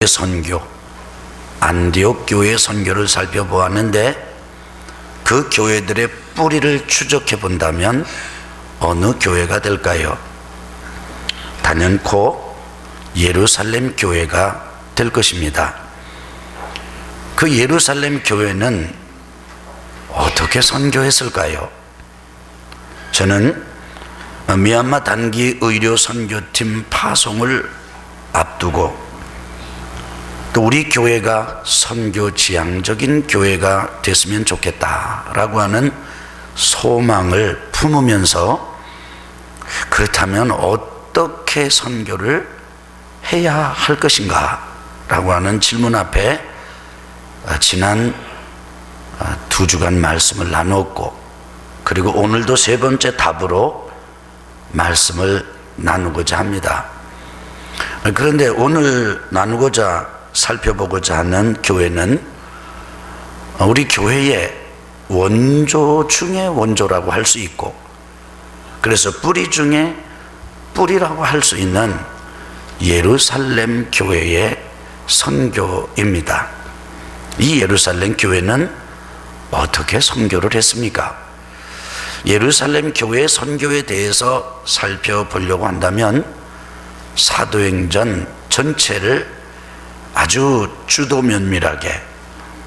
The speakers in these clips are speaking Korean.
선교, 안디옥 교회의 선교를 살펴보았는데 그 교회들의 뿌리를 추적해 본다면 어느 교회가 될까요? 단연코 예루살렘 교회가 될 것입니다. 그 예루살렘 교회는 어떻게 선교했을까요? 저는 미얀마 단기 의료 선교팀 파송을 앞두고 또 우리 교회가 선교 지향적인 교회가 됐으면 좋겠다라고 하는 소망을 품으면서 그렇다면 어떻게 선교를 해야 할 것인가 라고 하는 질문 앞에 지난 2주간 말씀을 나누었고, 그리고 오늘도 세 번째 답으로 말씀을 나누고자 합니다. 그런데 오늘 나누고자 살펴보고자 하는 교회는 우리 교회의 원조 중에 원조라고 할 수 있고, 그래서 뿌리 중에 뿌리라고 할 수 있는 예루살렘 교회의 선교입니다. 이 예루살렘 교회는 어떻게 선교를 했습니까? 예루살렘 교회의 선교에 대해서 살펴보려고 한다면 사도행전 전체를 아주 주도 면밀하게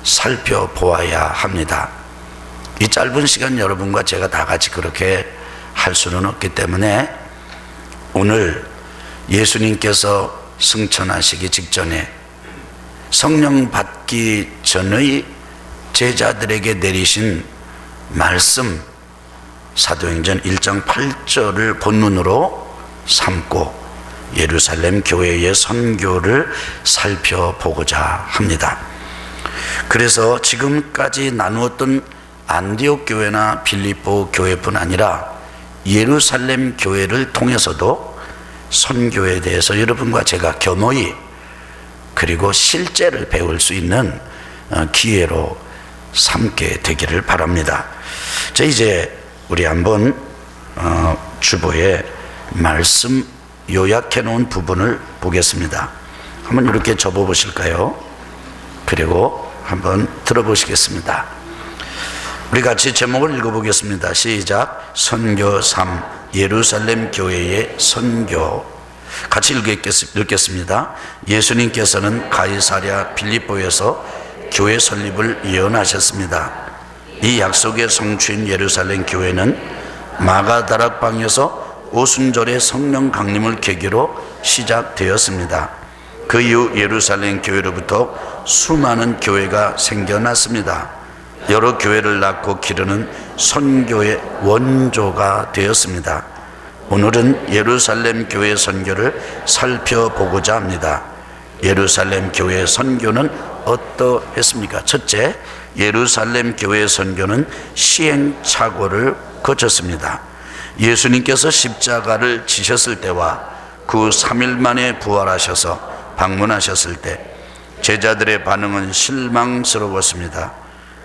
살펴보아야 합니다. 이 짧은 시간 여러분과 제가 다 같이 그렇게 할 수는 없기 때문에 오늘 예수님께서 승천하시기 직전에 성령 받기 전의 제자들에게 내리신 말씀, 사도행전 1장 8절을 본문으로 삼고 예루살렘 교회의 선교를 살펴보고자 합니다. 그래서 지금까지 나누었던 안디옥 교회나 빌립보 교회뿐 아니라 예루살렘 교회를 통해서도 선교에 대해서 여러분과 제가 겸허히 그리고 실제를 배울 수 있는 기회로 삼게 되기를 바랍니다. 자, 이제 우리 한번 주보에 말씀 요약해 놓은 부분을 보겠습니다. 한번 이렇게 접어 보실까요? 그리고 한번 들어보시겠습니다. 우리 같이 제목을 읽어보겠습니다. 시작. 선교 3, 예루살렘 교회의 선교. 같이 읽겠습니다. 예수님께서는 가이사랴 빌립보에서 교회 설립을 예언하셨습니다. 이 약속의 성취인 예루살렘 교회는 마가다락방에서 오순절의 성령 강림을 계기로 시작되었습니다. 그 이후 예루살렘 교회로부터 수많은 교회가 생겨났습니다. 여러 교회를 낳고 기르는 선교의 원조가 되었습니다. 오늘은 예루살렘 교회 선교를 살펴보고자 합니다. 예루살렘 교회 선교는 어떠했습니까? 첫째, 예루살렘 교회 선교는 시행착오를 거쳤습니다. 예수님께서 십자가를 지셨을 때와 그 3일 만에 부활하셔서 방문하셨을 때 제자들의 반응은 실망스러웠습니다.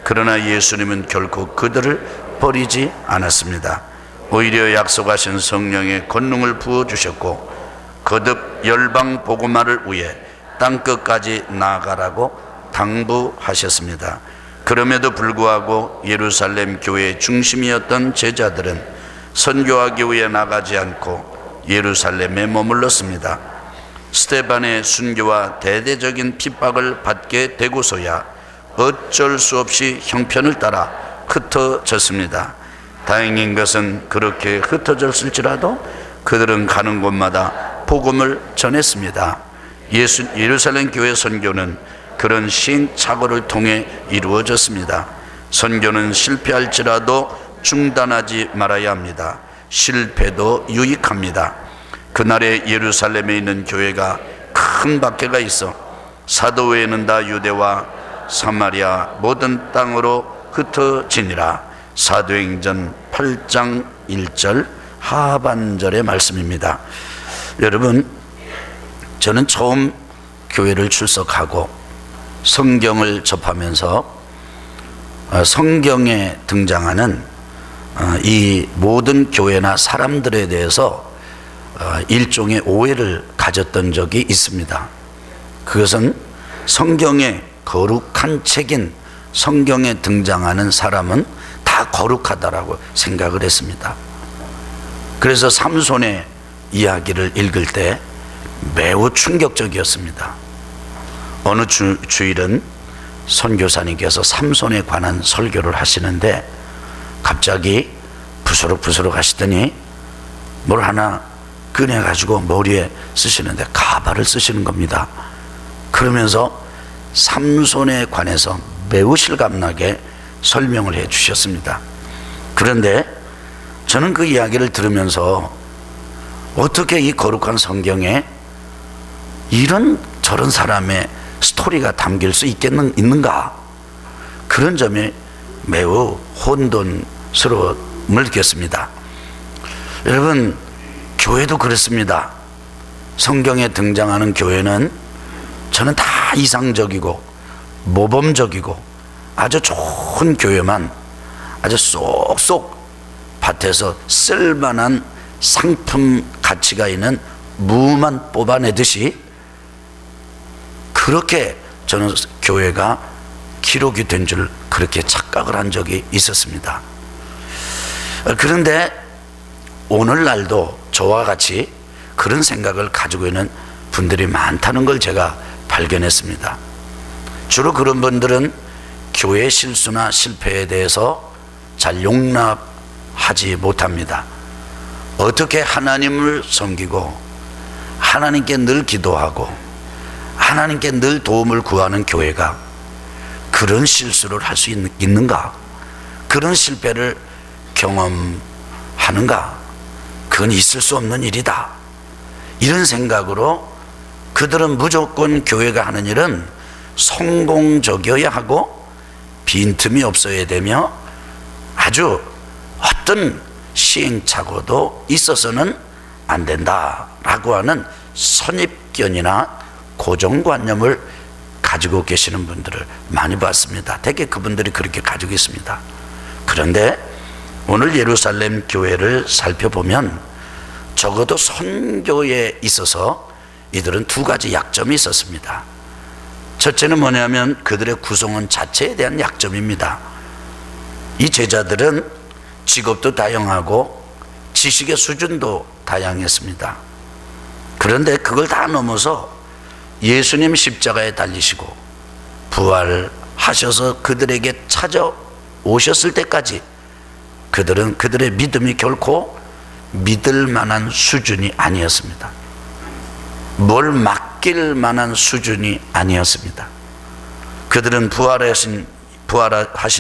그러나 예수님은 결코 그들을 버리지 않았습니다. 오히려 약속하신 성령의 권능을 부어주셨고 거듭 열방 복음화를 위해 땅끝까지 나아가라고 당부하셨습니다. 그럼에도 불구하고 예루살렘 교회의 중심이었던 제자들은 선교하기 위해 나가지 않고 예루살렘에 머물렀습니다. 스데반의 순교와 대대적인 핍박을 받게 되고서야 어쩔 수 없이 형편을 따라 흩어졌습니다. 다행인 것은 그렇게 흩어졌을지라도 그들은 가는 곳마다 복음을 전했습니다. 예루살렘 교회 선교는 그런 시행착오를 통해 이루어졌습니다. 선교는 실패할지라도 중단하지 말아야 합니다. 실패도 유익합니다. 그날의 예루살렘에 있는 교회가 큰 박해가 있어 사도 외에는 다 유대와 사마리아 모든 땅으로 흩어지니라. 사도행전 8장 1절 하반절의 말씀입니다. 여러분, 저는 처음 교회를 출석하고 성경을 접하면서 성경에 등장하는 이 모든 교회나 사람들에 대해서 일종의 오해를 가졌던 적이 있습니다. 그것은 성경에 거룩한 책인 성경에 등장하는 사람은 다 거룩하다라고 생각을 했습니다. 그래서 삼손의 이야기를 읽을 때 매우 충격적이었습니다. 어느 주일은 선교사님께서 삼손에 관한 설교를 하시는데 갑자기 부스럭부스럭 하시더니 뭘 하나 꺼내가지고 머리에 쓰시는데 가발을 쓰시는 겁니다. 그러면서 삼손에 관해서 매우 실감나게 설명을 해 주셨습니다. 그런데 저는 그 이야기를 들으면서 어떻게 이 거룩한 성경에 이런 저런 사람의 스토리가 담길 수 있는가, 그런 점에 매우 혼돈스러움을 느꼈습니다. 여러분, 교회도 그렇습니다. 성경에 등장하는 교회는 저는 다 이상적이고 모범적이고 아주 좋은 교회만 아주 쏙쏙 밭에서 쓸만한 상품 가치가 있는 무만 뽑아내듯이 그렇게 저는 교회가 기록이 된 줄 그렇게 착각을 한 적이 있었습니다. 그런데 오늘날도 저와 같이 그런 생각을 가지고 있는 분들이 많다는 걸 제가 발견했습니다. 주로 그런 분들은 교회 실수나 실패에 대해서 잘 용납하지 못합니다. 어떻게 하나님을 섬기고 하나님께 늘 기도하고 하나님께 늘 도움을 구하는 교회가 그런 실수를 할 수 있는가? 그런 실패를 경험하는가? 그건 있을 수 없는 일이다. 이런 생각으로 그들은 무조건 교회가 하는 일은 성공적이어야 하고 빈틈이 없어야 되며 아주 어떤 시행착오도 있어서는 안 된다라고 하는 선입견이나 고정관념을 가지고 계시는 분들을 많이 봤습니다. 대개 그분들이 그렇게 가지고 있습니다. 그런데 오늘 예루살렘 교회를 살펴보면 적어도 선교에 있어서 이들은 두 가지 약점이 있었습니다. 첫째는 뭐냐면 그들의 구성원 자체에 대한 약점입니다. 이 제자들은 직업도 다양하고 지식의 수준도 다양했습니다. 그런데 그걸 다 넘어서 예수님 십자가에 달리시고 부활하셔서 그들에게 찾아오셨을 때까지 그들은 그들의 믿음이 결코 믿을 만한 수준이 아니었습니다. 뭘 맡길 만한 수준이 아니었습니다. 그들은 부활하신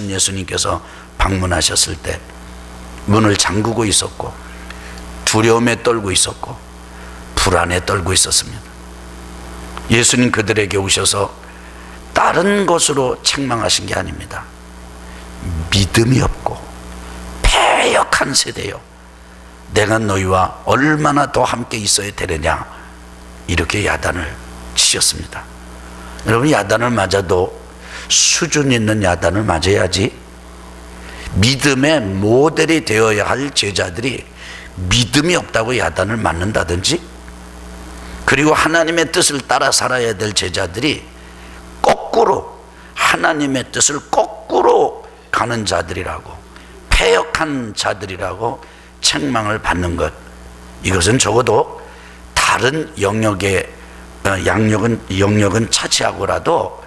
예수님께서 방문하셨을 때 문을 잠그고 있었고 두려움에 떨고 있었고 불안에 떨고 있었습니다. 예수님 그들에게 오셔서 다른 것으로 책망하신 게 아닙니다. 믿음이 없고 패역한 세대요, 내가 너희와 얼마나 더 함께 있어야 되느냐, 이렇게 야단을 치셨습니다. 여러분, 야단을 맞아도 수준 있는 야단을 맞아야지. 믿음의 모델이 되어야 할 제자들이 믿음이 없다고 야단을 맞는다든지, 그리고 하나님의 뜻을 따라 살아야 될 제자들이 거꾸로 하나님의 뜻을 거꾸로 가는 자들이라고, 패역한 자들이라고 책망을 받는 것, 이것은 적어도 다른 영역의 영역은 차치하고라도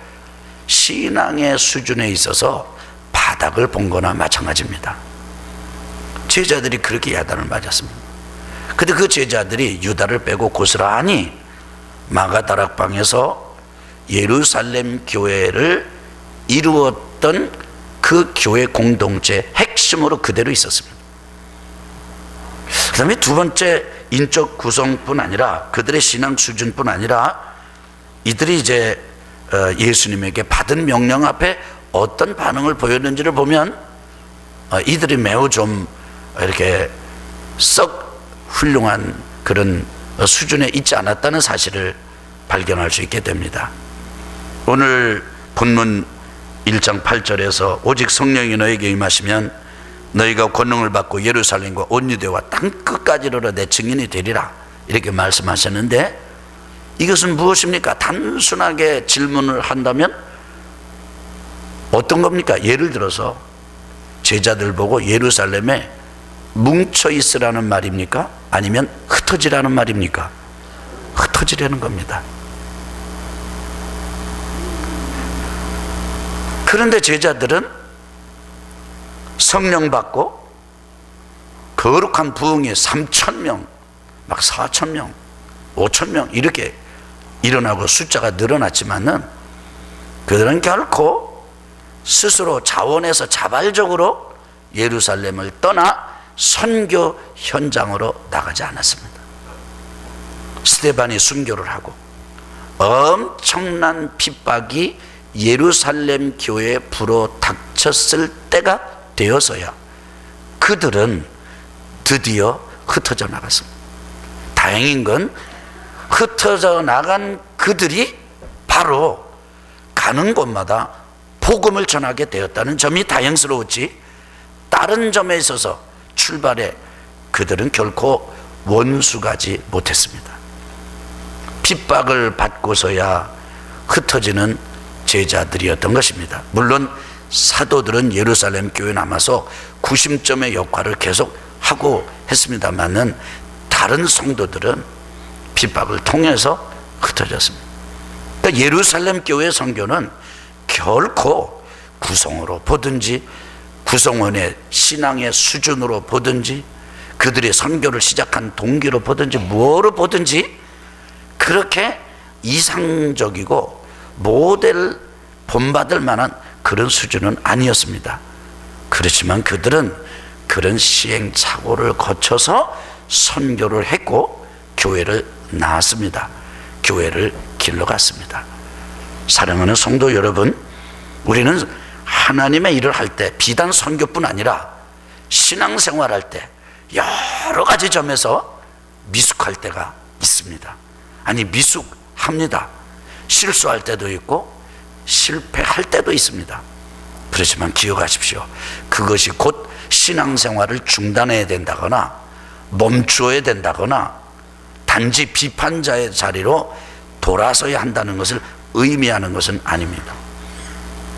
신앙의 수준에 있어서 바닥을 본 거나 마찬가지입니다. 제자들이 그렇게 야단을 맞았습니다. 근데 그 제자들이 유다를 빼고 고스란히 마가다락방에서 예루살렘 교회를 이루었던 그 교회 공동체의 핵심으로 그대로 있었습니다. 그 다음에 두 번째, 인적 구성뿐 아니라 그들의 신앙 수준뿐 아니라 이들이 이제 예수님에게 받은 명령 앞에 어떤 반응을 보였는지를 보면 이들이 매우 좀 이렇게 썩 훌륭한 그런 수준에 있지 않았다는 사실을 발견할 수 있게 됩니다. 오늘 본문 1장 8절에서 오직 성령이 너에게 임하시면 너희가 권능을 받고 예루살렘과 온 유대와 땅 끝까지 이르러 내 증인이 되리라, 이렇게 말씀하셨는데 이것은 무엇입니까? 단순하게 질문을 한다면 어떤 겁니까? 예를 들어서 제자들 보고 예루살렘에 뭉쳐 있으라는 말입니까? 아니면 흩어지라는 말입니까? 흩어지라는 겁니다. 그런데 제자들은 성령 받고 거룩한 부흥이 3,000명, 막 4,000명, 5,000명 이렇게 일어나고 숫자가 늘어났지만은 그들은 결코 스스로 자원해서 자발적으로 예루살렘을 떠나 선교 현장으로 나가지 않았습니다. 스데반이 순교를 하고 엄청난 핍박이 예루살렘 교회에 불어닥쳤을 때가 되어서야 그들은 드디어 흩어져 나갔습니다. 다행인 건 흩어져 나간 그들이 바로 가는 곳마다 복음을 전하게 되었다는 점이 다행스러웠지, 다른 점에 있어서 출발에 그들은 결코 원수가지 못했습니다. 핍박을 받고서야 흩어지는 제자들이었던 것입니다. 물론 사도들은 예루살렘 교회에 남아서 구심점의 역할을 계속 하고 했습니다만은 다른 성도들은 핍박을 통해서 흩어졌습니다. 그러니까 예루살렘 교회 선교는 결코 구성으로 보든지 구성원의 신앙의 수준으로 보든지 그들의 선교를 시작한 동기로 보든지 뭐로 보든지 그렇게 이상적이고 모델 본받을 만한 그런 수준은 아니었습니다. 그렇지만 그들은 그런 시행착오를 거쳐서 선교를 했고 교회를 낳았습니다. 교회를 길러갔습니다. 사랑하는 성도 여러분, 우리는 하나님의 일을 할 때 비단 선교뿐 아니라 신앙생활할 때 여러 가지 점에서 미숙할 때가 있습니다. 아니, 미숙합니다. 실수할 때도 있고 실패할 때도 있습니다. 그렇지만 기억하십시오. 그것이 곧 신앙생활을 중단해야 된다거나 멈추어야 된다거나 단지 비판자의 자리로 돌아서야 한다는 것을 의미하는 것은 아닙니다.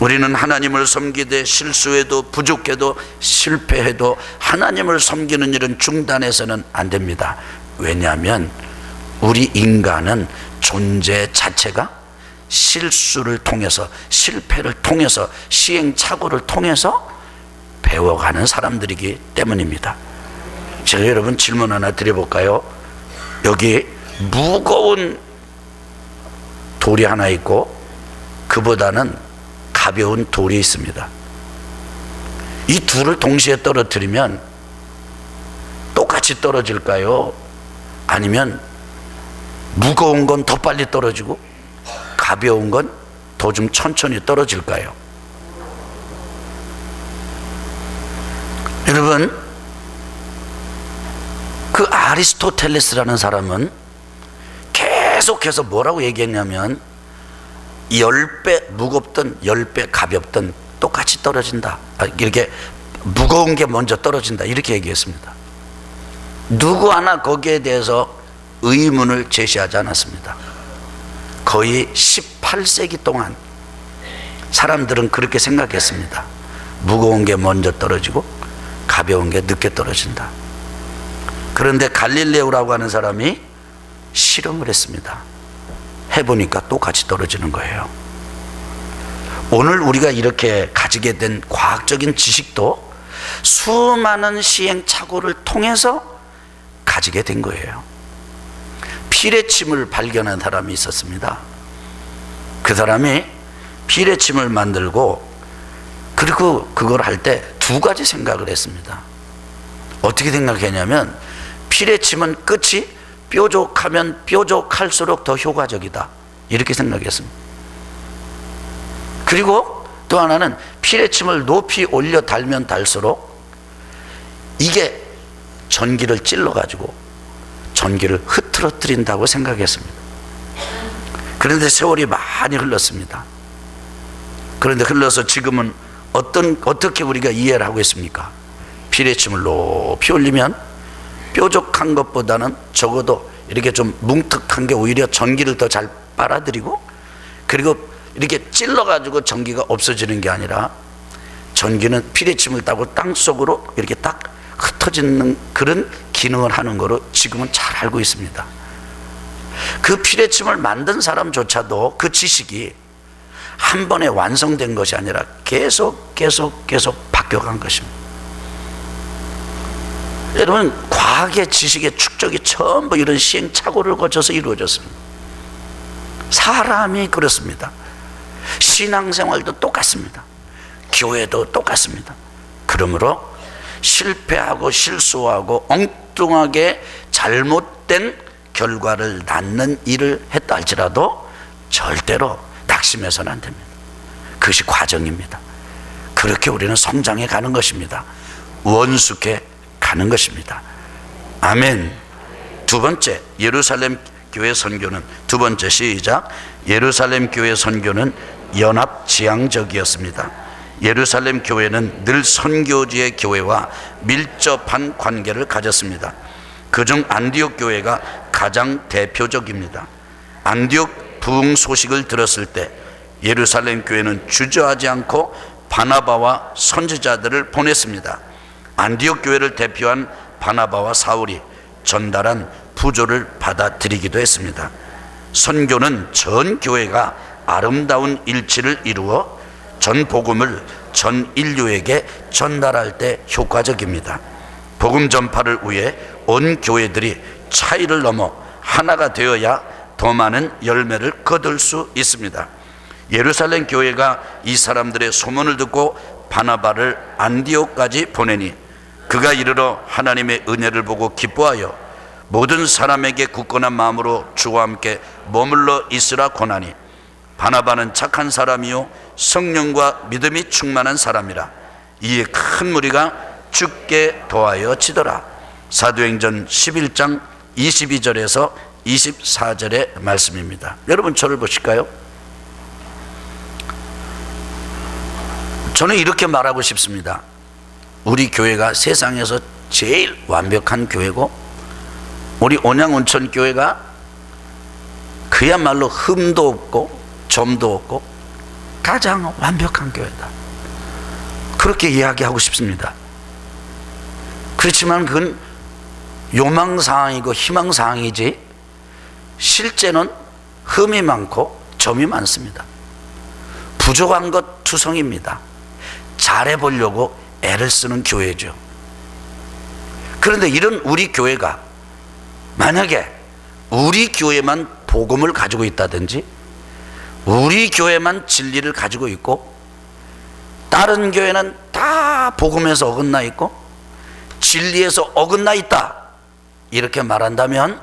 우리는 하나님을 섬기되 실수해도 부족해도 실패해도 하나님을 섬기는 일은 중단해서는 안 됩니다. 왜냐하면 우리 인간은 존재 자체가 실수를 통해서 실패를 통해서 시행착오를 통해서 배워가는 사람들이기 때문입니다. 제가 여러분 질문 하나 드려볼까요? 여기 무거운 돌이 하나 있고 그보다는 가벼운 돌이 있습니다. 이 둘을 동시에 떨어뜨리면 똑같이 떨어질까요? 아니면 무거운 건 더 빨리 떨어지고 가벼운 건 더 좀 천천히 떨어질까요? 여러분, 그 아리스토텔레스라는 사람은 계속해서 뭐라고 얘기했냐면 10배 무겁든 10배 가볍든 똑같이 떨어진다. 이렇게 무거운 게 먼저 떨어진다. 이렇게 얘기했습니다. 누구 하나 거기에 대해서 의문을 제시하지 않았습니다. 거의 18세기 동안 사람들은 그렇게 생각했습니다. 무거운 게 먼저 떨어지고 가벼운 게 늦게 떨어진다. 그런데 갈릴레오라고 하는 사람이 실험을 했습니다. 해보니까 똑같이 떨어지는 거예요. 오늘 우리가 이렇게 가지게 된 과학적인 지식도 수많은 시행착오를 통해서 가지게 된 거예요. 피레침을 발견한 사람이 있었습니다. 그 사람이 피레침을 만들고 그리고 그걸 할 때 두 가지 생각을 했습니다. 어떻게 생각했냐면 피레침은 끝이 뾰족하면 뾰족할수록 더 효과적이다. 이렇게 생각했습니다. 그리고 또 하나는 피레침을 높이 올려 달면 달수록 이게 전기를 찔러가지고 전기를 흐트러뜨린다고 생각했습니다. 그런데 세월이 많이 흘렀습니다. 그런데 흘러서 지금은 어떻게 우리가 이해를 하고 있습니까? 피레침을 높이 올리면 뾰족한 것보다는 적어도 이렇게 좀 뭉툭한 게 오히려 전기를 더 잘 빨아들이고, 그리고 이렇게 찔러가지고 전기가 없어지는 게 아니라 전기는 피뢰침을 따고 땅 속으로 이렇게 딱 흩어지는 그런 기능을 하는 거로 지금은 잘 알고 있습니다. 그 피뢰침을 만든 사람조차도 그 지식이 한 번에 완성된 것이 아니라 계속 바뀌어간 것입니다. 여러분, 과학의 지식의 축적이 전부 이런 시행착오를 거쳐서 이루어졌습니다. 사람이 그렇습니다. 신앙생활도 똑같습니다. 교회도 똑같습니다. 그러므로 실패하고 실수하고 엉뚱하게 잘못된 결과를 낳는 일을 했다 할지라도 절대로 낙심해서는 안 됩니다. 그것이 과정입니다. 그렇게 우리는 성장해 가는 것입니다. 원숙해 가는 것입니다. 아멘. 두 번째, 예루살렘 교회 선교는, 두 번째 시작. 예루살렘 교회 선교는 연합지향적이었습니다. 예루살렘 교회는 늘 선교지의 교회와 밀접한 관계를 가졌습니다. 그중 안디옥 교회가 가장 대표적입니다. 안디옥 부흥 소식을 들었을 때 예루살렘 교회는 주저하지 않고 바나바와 선지자들을 보냈습니다. 안디옥 교회를 대표한 바나바와 사울이 전달한 부조를 받아들이기도 했습니다. 선교는 전 교회가 아름다운 일치를 이루어 전 복음을 전 인류에게 전달할 때 효과적입니다. 복음 전파를 위해 온 교회들이 차이를 넘어 하나가 되어야 더 많은 열매를 거둘 수 있습니다. 예루살렘 교회가 이 사람들의 소문을 듣고 바나바를 안디옥까지 보내니 그가 이르러 하나님의 은혜를 보고 기뻐하여 모든 사람에게 굳건한 마음으로 주와 함께 머물러 있으라 권하니, 바나바는 착한 사람이요 성령과 믿음이 충만한 사람이라. 이에 큰 무리가 죽게 도하여 지더라. 사도행전 11장 22절에서 24절의 말씀입니다. 여러분, 저를 보실까요? 저는 이렇게 말하고 싶습니다. 우리 교회가 세상에서 제일 완벽한 교회고, 우리 온양온천교회가 그야말로 흠도 없고 점도 없고 가장 완벽한 교회다. 그렇게 이야기하고 싶습니다. 그렇지만 그건 요망사항이고 희망사항이지 실제는 흠이 많고 점이 많습니다. 부족한 것 투성입니다. 잘해보려고 애를 쓰는 교회죠. 그런데 이런 우리 교회가 만약에 우리 교회만 복음을 가지고 있다든지, 우리 교회만 진리를 가지고 있고 다른 교회는 다 복음에서 어긋나 있고 진리에서 어긋나 있다, 이렇게 말한다면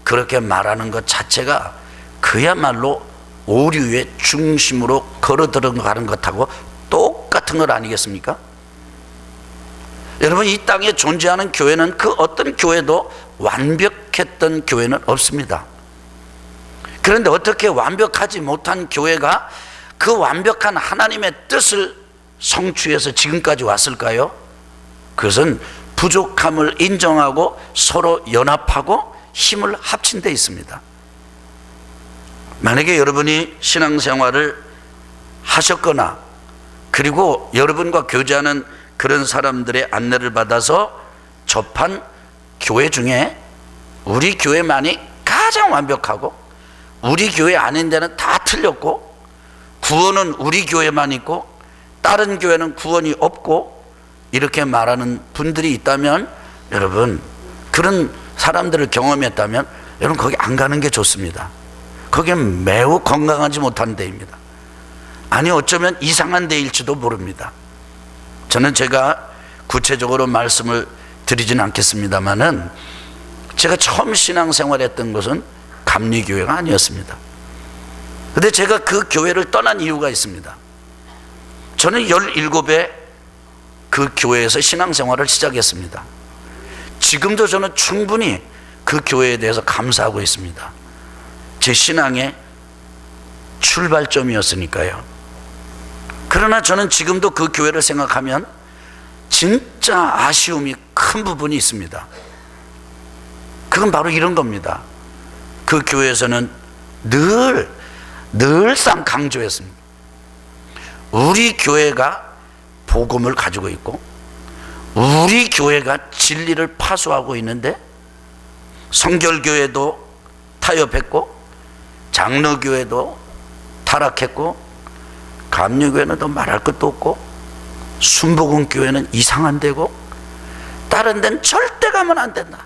그렇게 말하는 것 자체가 그야말로 오류의 중심으로 걸어 들어가는 것하고 똑같은 것 아니겠습니까? 여러분, 이 땅에 존재하는 교회는 그 어떤 교회도 완벽했던 교회는 없습니다. 그런데 어떻게 완벽하지 못한 교회가 그 완벽한 하나님의 뜻을 성취해서 지금까지 왔을까요? 그것은 부족함을 인정하고 서로 연합하고 힘을 합친 데 있습니다. 만약에 여러분이 신앙생활을 하셨거나 그리고 여러분과 교제하는 그런 사람들의 안내를 받아서 접한 교회 중에 우리 교회만이 가장 완벽하고 우리 교회 아닌 데는 다 틀렸고 구원은 우리 교회만 있고 다른 교회는 구원이 없고 이렇게 말하는 분들이 있다면, 여러분, 그런 사람들을 경험했다면 여러분 거기 안 가는 게 좋습니다. 거기는 매우 건강하지 못한 데입니다. 아니, 어쩌면 이상한 데일지도 모릅니다. 저는 제가 구체적으로 말씀을 드리지는 않겠습니다만은 제가 처음 신앙생활했던 것은 감리교회가 아니었습니다. 그런데 제가 그 교회를 떠난 이유가 있습니다. 저는 17에 그 교회에서 신앙생활을 시작했습니다. 지금도 저는 충분히 그 교회에 대해서 감사하고 있습니다. 제 신앙의 출발점이었으니까요. 그러나 저는 지금도 그 교회를 생각하면 진짜 아쉬움이 큰 부분이 있습니다. 그건 바로 이런 겁니다. 그 교회에서는 늘상 강조했습니다. 우리 교회가 복음을 가지고 있고 우리 교회가 진리를 파수하고 있는데 성결교회도 타협했고 장로교회도 타락했고 감리교회는 또 말할 것도 없고 순복음교회는 이상한 데고 다른 데는 절대 가면 안 된다.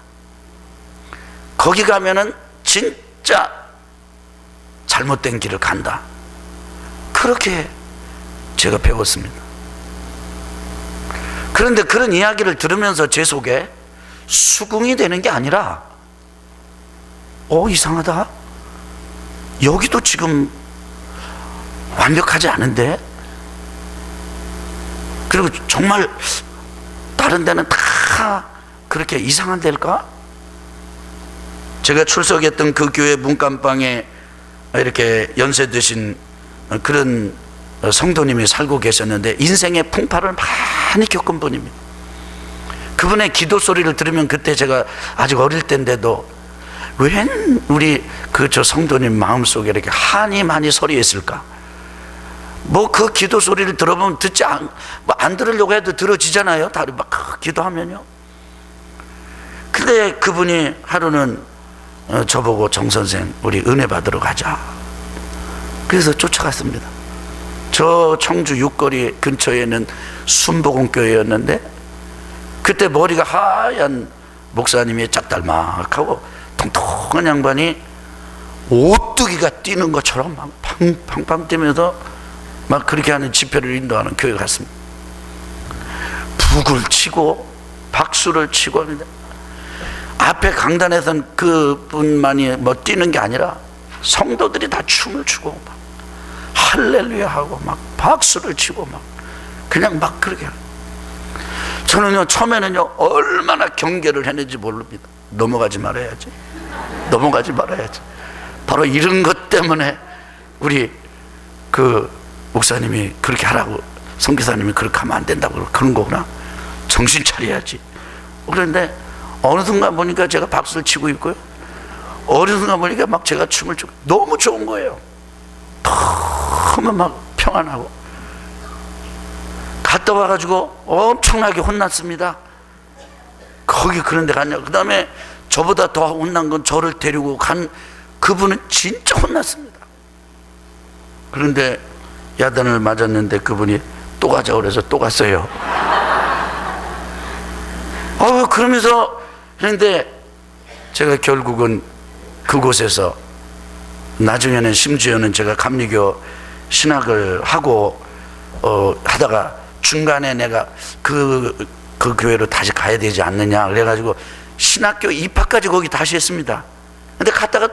거기 가면은 진짜 잘못된 길을 간다. 그렇게 제가 배웠습니다. 그런데 그런 이야기를 들으면서 제 속에 수긍이 되는 게 아니라 이상하다. 여기도 지금 완벽하지 않은데, 그리고 정말 다른 데는 다 그렇게 이상한 데일까? 제가 출석했던 그 교회 문간방에 이렇게 연세 드신 그런 성도님이 살고 계셨는데 인생의 풍파를 많이 겪은 분입니다. 그분의 기도 소리를 들으면 그때 제가 아직 어릴 때인데도 웬 우리 저 성도님 마음속에 이렇게 한이 많이 서려 있을까? 뭐 그 기도 소리를 들어보면 안 들으려고 해도 들어지잖아요. 다들 막 기도하면요. 근데 그분이 하루는 저보고 정 선생 우리 은혜 받으러 가자. 그래서 쫓아갔습니다. 저 청주 육거리 근처에 있는 순복음교회였는데 그때 머리가 하얀 목사님이 짝달막하고 통통한 양반이 오뚜기가 뛰는 것처럼 막 팡팡 뛰면서 막 그렇게 하는 집회를 인도하는 교회 갔습니다. 북을 치고 박수를 치고 하는데 앞에 강단에서는 그분만이 뭐 뛰는 게 아니라 성도들이 다 춤을 추고 막 할렐루야 하고 막 박수를 치고 막 그냥 막 그렇게 하는. 저는요 처음에는요 얼마나 경계를 했는지 모릅니다. 넘어가지 말아야지. 바로 이런 것 때문에 우리 그 목사님이 그렇게 하라고, 선교사님이 그렇게 하면 안 된다고 그런 거구나. 정신 차려야지. 그런데 어느 순간 보니까 제가 박수를 치고 있고요, 어느 순간 보니까 막 제가 춤을 추고 너무 좋은 거예요. 너무 막 평안하고. 갔다 와가지고 엄청나게 혼났습니다. 거기 그런 데 갔냐. 그 다음에 저보다 더 혼난 건 저를 데리고 간 그분은 진짜 혼났습니다. 그런데 야단을 맞았는데 그분이 또 가자고 그래서 또 갔어요. 그러면서 했는데 제가 결국은 그곳에서 나중에는 심지어는 제가 감리교 신학을 하고 하다가 중간에 내가 그 교회로 다시 가야 되지 않느냐 그래가지고 신학교 입학까지 거기 다시 했습니다. 근데 갔다가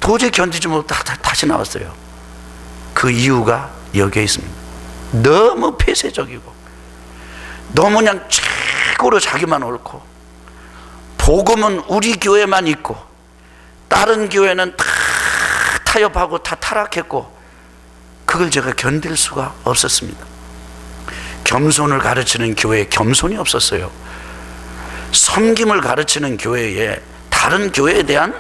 도저히 견디지 못하고 다시 나왔어요. 그 이유가 여기에 있습니다. 너무 폐쇄적이고 너무 그냥 최고로 자기만 옳고 복음은 우리 교회만 있고 다른 교회는 다 타협하고 다 타락했고 그걸 제가 견딜 수가 없었습니다. 겸손을 가르치는 교회에 겸손이 없었어요. 섬김을 가르치는 교회에 다른 교회에 대한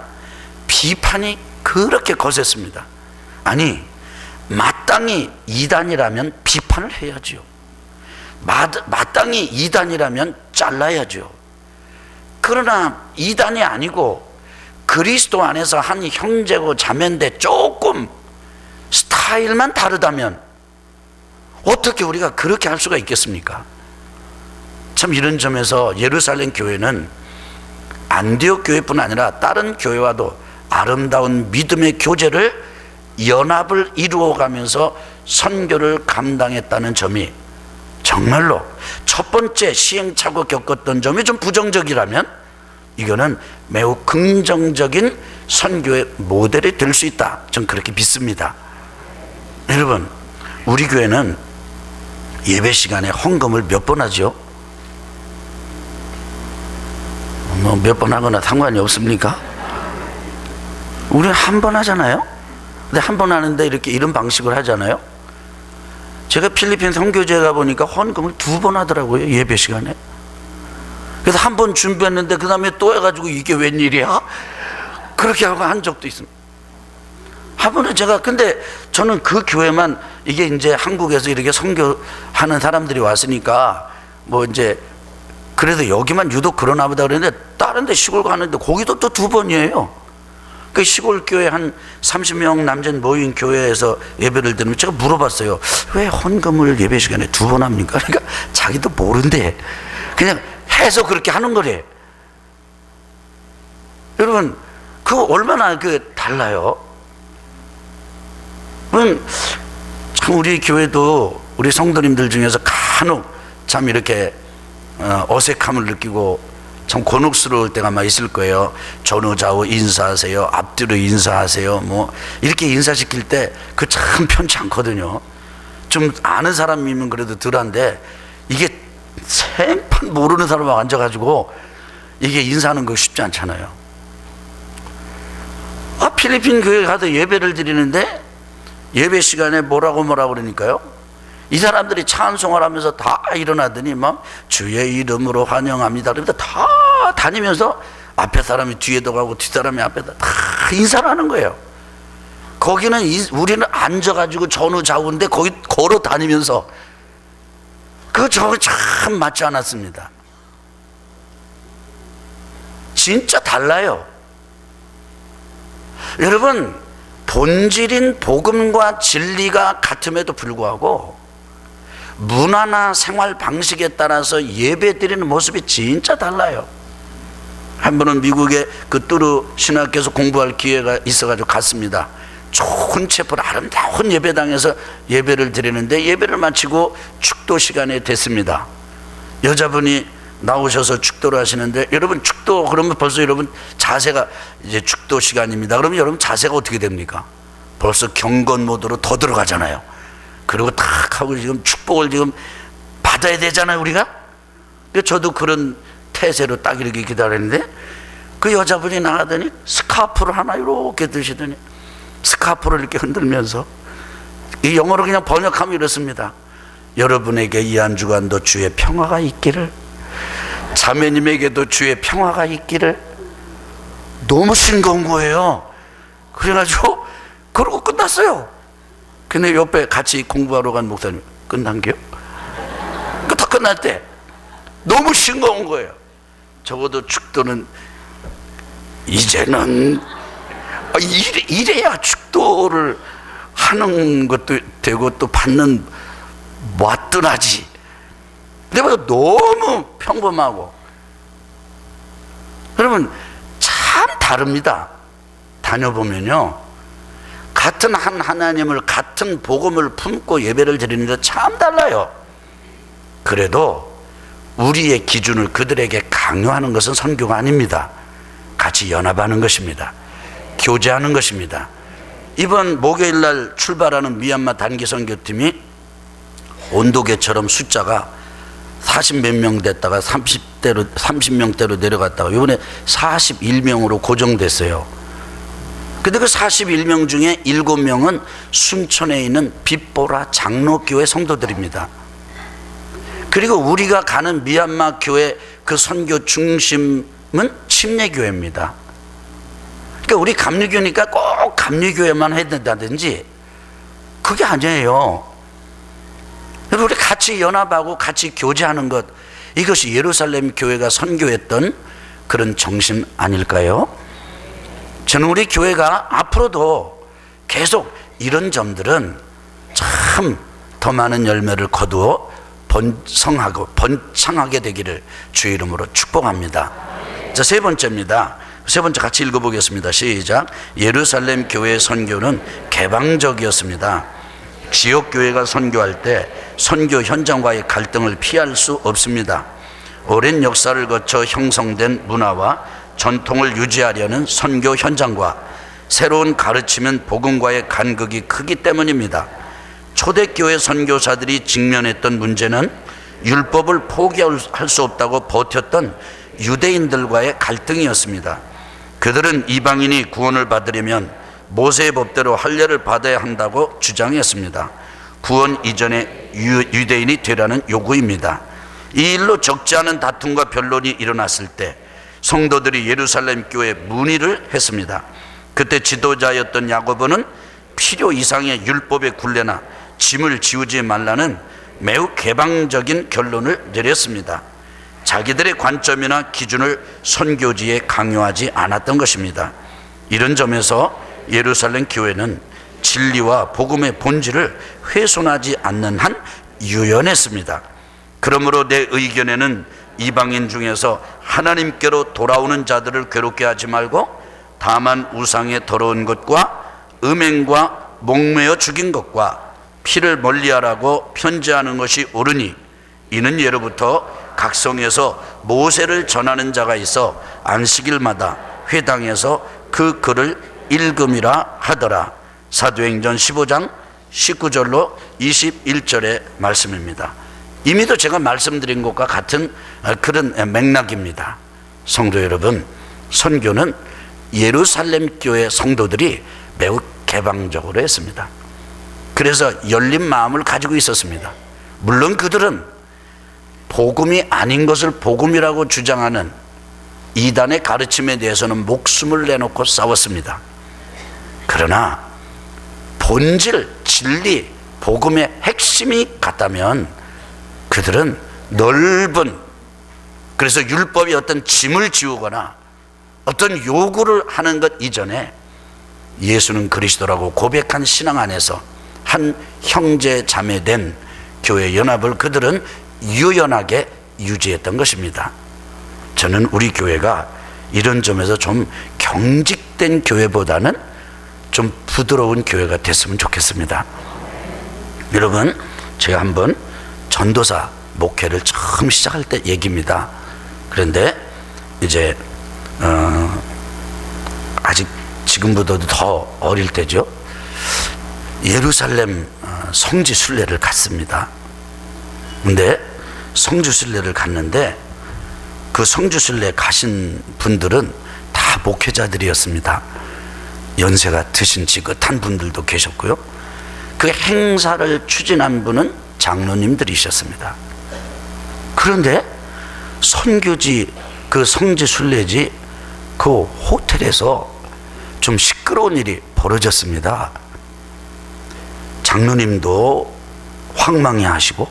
비판이 그렇게 거셌습니다. 아니 마땅히 이단이라면 비판을 해야지요. 마땅히 이단이라면 잘라야죠. 그러나 이단이 아니고 그리스도 안에서 한 형제고 자매인데 조금 스타일만 다르다면 어떻게 우리가 그렇게 할 수가 있겠습니까? 참 이런 점에서 예루살렘 교회는 안디옥 교회뿐 아니라 다른 교회와도 아름다운 믿음의 교제를 연합을 이루어가면서 선교를 감당했다는 점이 정말로 첫 번째 시행착오 겪었던 점이 좀 부정적이라면 이거는 매우 긍정적인 선교의 모델이 될 수 있다. 전 그렇게 믿습니다. 여러분, 우리 교회는 예배 시간에 헌금을 몇 번 하죠? 뭐 몇 번 하거나 상관이 없습니까? 우리는 한 번 하잖아요. 근데 한 번 하는데 이렇게 이런 방식을 하잖아요. 제가 필리핀 선교지에 가보니까 헌금을 2번 하더라고요, 예배 시간에. 그래서 한 번 준비했는데 그 다음에 또 해가지고 이게 웬일이야? 그렇게 하고 한 적도 있습니다. 한 번은 제가, 근데 저는 그 교회만, 이게 이제 한국에서 이렇게 선교하는 사람들이 왔으니까 뭐 이제 그래도 여기만 유독 그러나 보다 그랬는데, 다른 데 시골 가는데 거기도 또 2번이에요. 그 시골 교회 한 30명 남짓 모인 교회에서 예배를 드리면 제가 물어봤어요. 왜 헌금을 예배 시간에 2번 합니까? 그러니까 자기도 모른대. 그냥 해서 그렇게 하는 거래. 여러분, 그거 얼마나 달라요? 참 우리 교회도 우리 성도님들 중에서 간혹 참 이렇게 어색함을 느끼고 참 곤혹스러울 때가 아마 있을 거예요. 전후좌우 인사하세요, 앞뒤로 인사하세요, 뭐 이렇게 인사시킬 때 그 참 편치 않거든요. 좀 아는 사람이면 그래도 덜한데, 이게 생판 모르는 사람하고 앉아가지고 이게 인사하는 거 쉽지 않잖아요. 필리핀 교회 가서 예배를 드리는데 예배 시간에 뭐라고 그러니까요, 이 사람들이 찬송을 하면서 다 일어나더니 막 주의 이름으로 환영합니다 그러면서 다 다니면서 앞에 사람이 뒤에도 가고 뒷 사람이 앞에다 다 인사를 하는 거예요. 거기는 우리는 앉아가지고 전후좌우인데 거기 걸어 다니면서, 저거 참 맞지 않았습니다. 진짜 달라요. 여러분, 본질인 복음과 진리가 같음에도 불구하고 문화나 생활 방식에 따라서 예배 드리는 모습이 진짜 달라요. 한 번은 미국에 그 뚜르 신학교에서 공부할 기회가 있어가지고 갔습니다. 좋은 체포를 아름다운 예배당에서 예배를 드리는데, 예배를 마치고 축도 시간이 됐습니다. 여자분이 나오셔서 축도를 하시는데, 여러분 축도 그러면 벌써 여러분 자세가, 이제 축도 시간입니다 그러면 여러분 자세가 어떻게 됩니까? 벌써 경건 모드로 더 들어가잖아요. 그리고 탁 하고 지금 축복을 지금 받아야 되잖아요, 우리가. 저도 그런 태세로 딱 이렇게 기다리는데, 그 여자분이 나가더니 스카프를 하나 이렇게 드시더니 스카프를 이렇게 흔들면서, 이 영어로 그냥 번역하면 이렇습니다. 여러분에게 이 한 주간도 주의 평화가 있기를, 자매님에게도 주의 평화가 있기를. 너무 싱거운 거예요. 그래가지고 그러고 끝났어요. 근데 옆에 같이 공부하러 간 목사님, 끝난게요? 다 끝날 때 너무 싱거운 거예요. 적어도 축도는 이제는 이래야 축도를 하는 것도 되고 또 받는 맛도 나지. 근데 너무 평범하고, 여러분 참 다릅니다. 다녀보면요, 같은 한 하나님을, 같은 복음을 품고 예배를 드리는데 참 달라요. 그래도 우리의 기준을 그들에게 강요하는 것은 선교가 아닙니다. 같이 연합하는 것입니다. 교제하는 것입니다. 이번 목요일 날 출발하는 미얀마 단기 선교팀이 온도계처럼 숫자가 40몇 명 됐다가 30명대로 내려갔다가 이번에 41명으로 고정됐어요. 근데 그 41명 중에 7명은 순천에 있는 빗보라 장로교회 성도들입니다. 그리고 우리가 가는 미얀마 교회 그 선교 중심은 침례교회입니다. 그러니까 우리 감리교니까 꼭 감리교회만 해야 된다든지 그게 아니에요. 우리 같이 연합하고 같이 교제하는 것, 이것이 예루살렘 교회가 선교했던 그런 정신 아닐까요? 저는 우리 교회가 앞으로도 계속 이런 점들은 참 더 많은 열매를 거두어 번성하고 번창하게 되기를 주의 이름으로 축복합니다. 자, 세 번째입니다. 세 번째 같이 읽어보겠습니다. 시작. 예루살렘 교회의 선교는 개방적이었습니다. 지역교회가 선교할 때 선교 현장과의 갈등을 피할 수 없습니다. 오랜 역사를 거쳐 형성된 문화와 전통을 유지하려는 선교 현장과 새로운 가르침은 복음과의 간극이 크기 때문입니다. 초대교회 선교사들이 직면했던 문제는 율법을 포기할 수 없다고 버텼던 유대인들과의 갈등이었습니다. 그들은 이방인이 구원을 받으려면 모세의 법대로 할례를 받아야 한다고 주장했습니다. 구원 이전에 유대인이 되라는 요구입니다. 이 일로 적지 않은 다툼과 변론이 일어났을 때 성도들이 예루살렘 교회에 문의를 했습니다. 그때 지도자였던 야고보는 필요 이상의 율법의 굴레나 짐을 지우지 말라는 매우 개방적인 결론을 내렸습니다. 자기들의 관점이나 기준을 선교지에 강요하지 않았던 것입니다. 이런 점에서 예루살렘 교회는 진리와 복음의 본질을 훼손하지 않는 한 유연했습니다. 그러므로 내 의견에는 이방인 중에서 하나님께로 돌아오는 자들을 괴롭게 하지 말고 다만 우상의 더러운 것과 음행과 목매어 죽인 것과 피를 멀리하라고 편지하는 것이 옳으니 이는 예로부터 각 성에서 모세를 전하는 자가 있어 안식일마다 회당에서 그 글을 읽음이라 하더라. 사도행전 15장 19절로 21절의 말씀입니다. 이미도 제가 말씀드린 것과 같은 그런 맥락입니다. 성도 여러분, 선교는 예루살렘 교회 성도들이 매우 개방적으로 했습니다. 그래서 열린 마음을 가지고 있었습니다. 물론 그들은 복음이 아닌 것을 복음이라고 주장하는 이단의 가르침에 대해서는 목숨을 내놓고 싸웠습니다. 그러나 본질, 진리, 복음의 핵심이 같다면 그들은 넓은, 그래서 율법이 어떤 짐을 지우거나 어떤 요구를 하는 것 이전에 예수는 그리스도라고 고백한 신앙 안에서 한 형제 자매된 교회 연합을 그들은 유연하게 유지했던 것입니다. 저는 우리 교회가 이런 점에서 좀 경직된 교회보다는 좀 부드러운 교회가 됐으면 좋겠습니다. 여러분, 제가 한번 전도사 목회를 처음 시작할 때 얘기입니다. 그런데 이제 아직 지금보다도 더 어릴 때죠. 예루살렘 성지 순례를 갔습니다. 근데 성지 순례를 갔는데 그 성지 순례 가신 분들은 다 목회자들이었습니다. 연세가 드신 지긋한 분들도 계셨고요. 그 행사를 추진한 분은 장로님들이셨습니다. 그런데 선교지, 그 성지 순례지 그 호텔에서 좀 시끄러운 일이 벌어졌습니다. 장로님도 황망해 하시고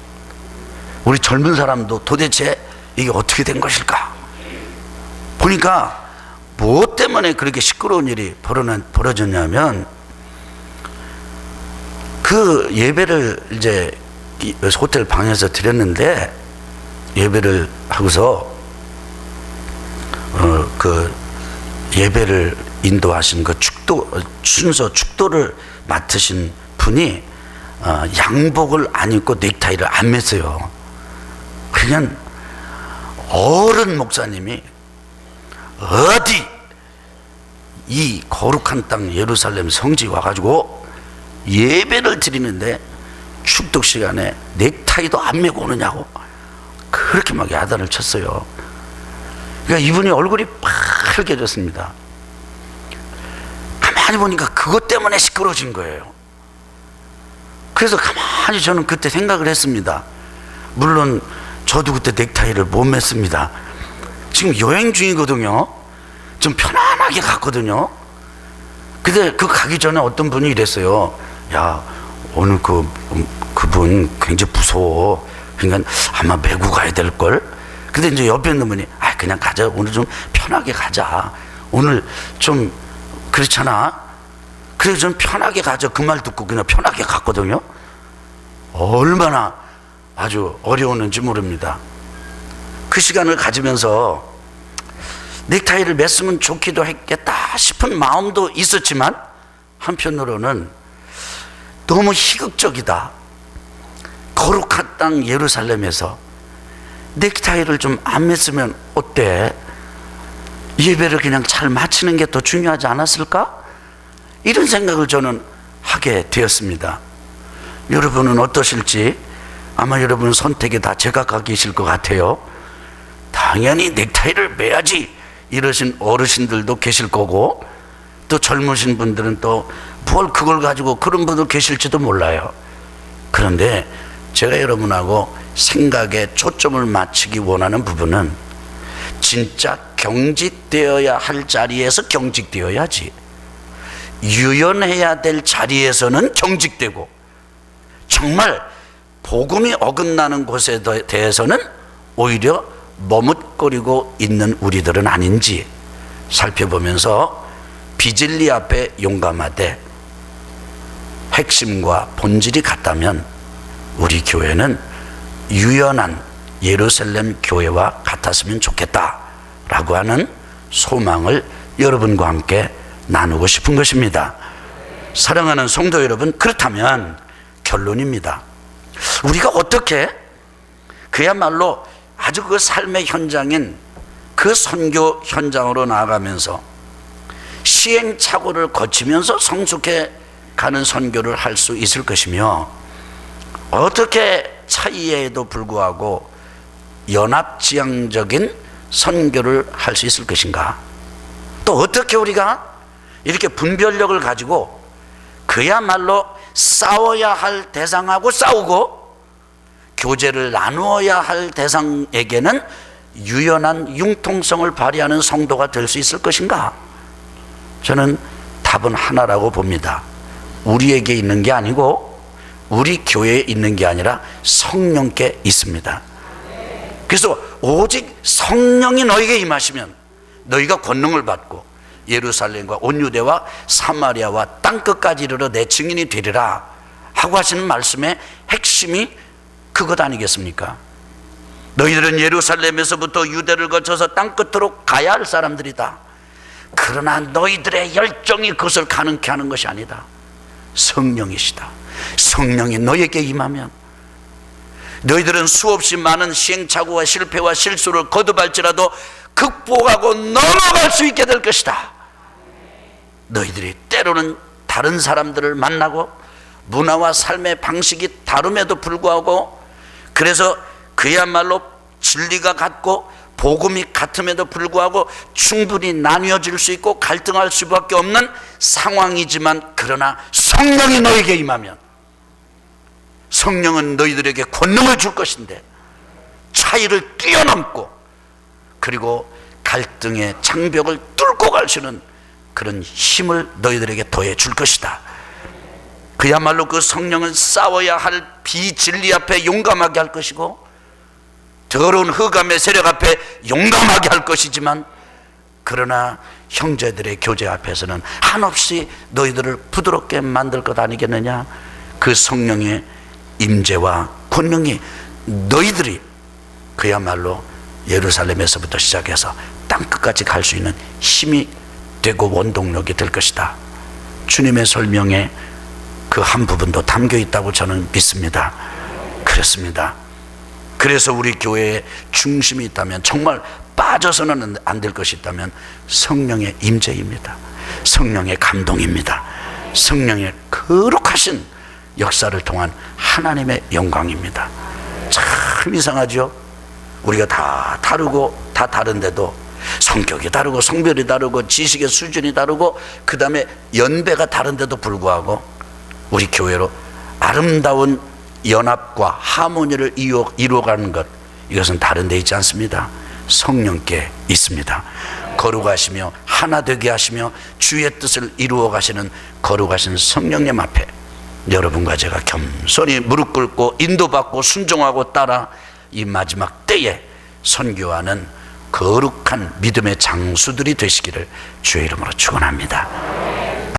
우리 젊은 사람도 도대체 이게 어떻게 된 것일까? 보니까 무엇 때문에 그렇게 시끄러운 일이 벌어졌냐면 그 예배를 이제 호텔 방에서 드렸는데 예배를 하고서 그 예배를 인도하신 그 순서 축도를 맡으신 분이 양복을 안 입고 넥타이를 안 맸어요. 그냥 어른 목사님이 어디 이 거룩한 땅 예루살렘 성지 와가지고 예배를 드리는데 축독 시간에 넥타이도 안 메고 오느냐고 그렇게 막 야단을 쳤어요. 그러니까 이분이 얼굴이 빨개졌습니다. 가만히 보니까 그것 때문에 시끄러워진 거예요. 그래서 가만히 저는 그때 생각을 했습니다. 물론 저도 그때 넥타이를 못 맸습니다. 지금 여행 중이거든요. 좀 편안하게 갔거든요. 근데 그 가기 전에 어떤 분이 이랬어요. 야, 오늘 그분 굉장히 무서워. 그러니까 아마 메고 가야 될걸. 근데 이제 옆에 있는 분이 그냥 가자. 오늘 좀 편하게 가자. 오늘 좀 그렇잖아. 그래서 좀 편하게 가자. 그 말 듣고 그냥 편하게 갔거든요. 얼마나 아주 어려웠는지 모릅니다. 그 시간을 가지면서 넥타이를 맸으면 좋기도 했겠다 싶은 마음도 있었지만 한편으로는 너무 희극적이다. 거룩한 땅 예루살렘에서 넥타이를 좀 안 맸으면 어때? 예배를 그냥 잘 마치는 게 더 중요하지 않았을까? 이런 생각을 저는 하게 되었습니다. 여러분은 어떠실지 아마 여러분 선택이 다 제각각이실 것 같아요. 당연히 넥타이를 매야지 이러신 어르신들도 계실 거고 또 젊으신 분들은 또 뭘 그걸 가지고 그런 분들 계실지도 몰라요. 그런데 제가 여러분하고 생각에 초점을 맞추기 원하는 부분은 진짜 경직되어야 할 자리에서 경직되어야지, 유연해야 될 자리에서는 경직되고, 정말 복음이 어긋나는 곳에 대해서는 오히려 머뭇거리고 있는 우리들은 아닌지 살펴보면서 비진리 앞에 용감하되 핵심과 본질이 같다면 우리 교회는 유연한 예루살렘 교회와 같았으면 좋겠다라고 하는 소망을 여러분과 함께 나누고 싶은 것입니다. 사랑하는 성도 여러분, 그렇다면 결론입니다. 우리가 어떻게 그야말로 아주 그 삶의 현장인 그 선교 현장으로 나아가면서 시행착오를 거치면서 성숙해 가는 선교를 할 수 있을 것이며, 어떻게 차이에도 불구하고 연합지향적인 선교를 할 수 있을 것인가, 또 어떻게 우리가 이렇게 분별력을 가지고 그야말로 싸워야 할 대상하고 싸우고 교제를 나누어야 할 대상에게는 유연한 융통성을 발휘하는 성도가 될 수 있을 것인가? 저는 답은 하나라고 봅니다. 우리에게 있는 게 아니고 우리 교회에 있는 게 아니라 성령께 있습니다. 그래서 오직 성령이 너에게 임하시면 너희가 권능을 받고 예루살렘과 온 유대와 사마리아와 땅끝까지 이르러 내 증인이 되리라 하고 하시는 말씀의 핵심이 그것 아니겠습니까? 너희들은 예루살렘에서부터 유대를 거쳐서 땅끝으로 가야 할 사람들이다. 그러나 너희들의 열정이 그것을 가능케 하는 것이 아니다. 성령이시다. 성령이 너에게 임하면 너희들은 수없이 많은 시행착오와 실패와 실수를 거듭할지라도 극복하고 넘어갈 수 있게 될 것이다. 너희들이 때로는 다른 사람들을 만나고 문화와 삶의 방식이 다름에도 불구하고, 그래서 그야말로 진리가 같고 복음이 같음에도 불구하고 충분히 나뉘어질 수 있고 갈등할 수밖에 없는 상황이지만, 그러나 성령이 너에게 임하면 성령은 너희들에게 권능을 줄 것인데 차이를 뛰어넘고 그리고 갈등의 장벽을 뚫고 갈 수 있는 그런 힘을 너희들에게 더해 줄 것이다. 그야말로 그 성령은 싸워야 할 비진리 앞에 용감하게 할 것이고 더러운 흑암의 세력 앞에 용감하게 할 것이지만, 그러나 형제들의 교제 앞에서는 한없이 너희들을 부드럽게 만들 것 아니겠느냐. 그 성령의 임재와 권능이 너희들이 그야말로 예루살렘에서부터 시작해서 땅끝까지 갈 수 있는 힘이 되고 원동력이 될 것이다. 주님의 설명에 그 한 부분도 담겨 있다고 저는 믿습니다. 그렇습니다. 그래서 우리 교회에 중심이 있다면, 정말 빠져서는 안 될 것이 있다면 성령의 임재입니다. 성령의 감동입니다. 성령의 거룩하신 역사를 통한 하나님의 영광입니다. 참 이상하죠? 우리가 다 다르고 다 다른데도 성격이 다르고 성별이 다르고 지식의 수준이 다르고 그 다음에 연배가 다른데도 불구하고 우리 교회로 아름다운 연합과 하모니를 이루어가는 것, 이것은 다른 데 있지 않습니다. 성령께 있습니다. 거룩하시며 하나 되게 하시며 주의 뜻을 이루어 가시는 거룩하신 성령님 앞에 여러분과 제가 겸손히 무릎 꿇고 인도받고 순종하고 따라 이 마지막 때에 선교하는 거룩한 믿음의 장수들이 되시기를 주의 이름으로 축원합니다.